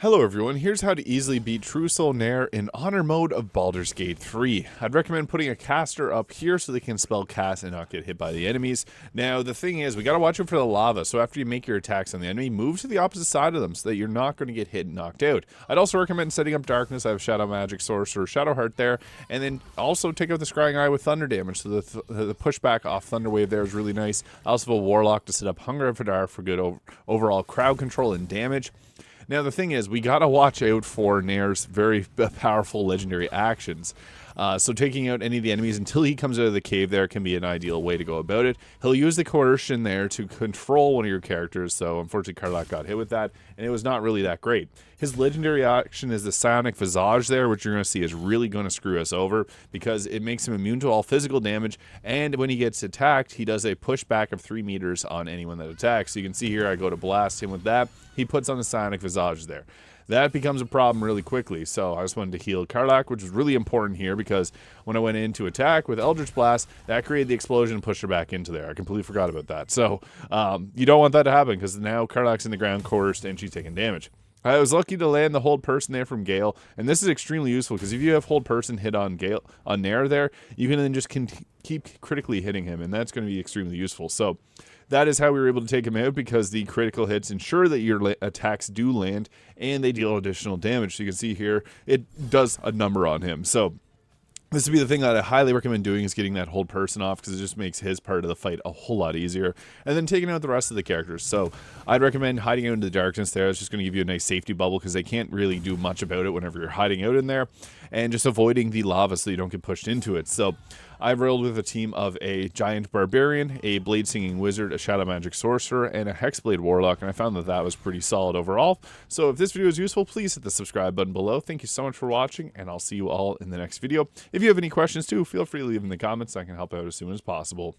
Hello everyone, here's how to easily beat True Soul Nere in Honor mode of Baldur's Gate 3. I'd recommend putting a caster up here so they can spell cast and not get hit by the enemies. Now the thing is, we gotta watch out for the lava, so after you make your attacks on the enemy, move to the opposite side of them so that you're not going to get hit and knocked out. I'd also recommend setting up darkness. I have Shadow Magic Sorcerer, Shadow Heart there, and then also take out the Scrying Eye with thunder damage, so the pushback off Thunder Wave there is really nice. I also have a Warlock to set up Hunger of Hadar for good overall crowd control and damage. Now the thing is, we gotta watch out for Nere's very powerful legendary actions. So taking out any of the enemies until he comes out of the cave there can be an ideal way to go about it. He'll use the coercion there to control one of your characters, so unfortunately Karlach got hit with that, and it was not really that great. His legendary action is the Psionic Visage there, which you're going to see is really going to screw us over, because it makes him immune to all physical damage, and when he gets attacked, he does a pushback of 3 meters on anyone that attacks. So you can see here, I go to blast him with that. He puts on the Psionic Visage there. That becomes a problem really quickly, so I just wanted to heal Karlach, which is really important here because when I went in to attack with Eldritch Blast, that created the explosion and pushed her back into there. I completely forgot about that. So you don't want that to happen because now Karlach's in the ground, coerced, and she's taking damage. I was lucky to land the hold person there from Gale, and this is extremely useful because if you have hold person hit on Nere there, you can then just keep critically hitting him, and that's going to be extremely useful. So that is how we were able to take him out, because the critical hits ensure that your attacks do land and they deal additional damage. So you can see here, it does a number on him. So this would be the thing that I highly recommend doing, is getting that hold person off, because it just makes his part of the fight a whole lot easier. And then taking out the rest of the characters. So I'd recommend hiding out into the darkness there. It's just going to give you a nice safety bubble, because they can't really do much about it whenever you're hiding out in there. And just avoiding the lava so you don't get pushed into it. So I've rolled with a team of a Giant Barbarian, a Blade Singing Wizard, a Shadow Magic Sorcerer, and a Hexblade Warlock, and I found that that was pretty solid overall. So if this video is useful, please hit the subscribe button below. Thank you so much for watching, and I'll see you all in the next video. If you have any questions too, feel free to leave them in the comments. I can help out as soon as possible.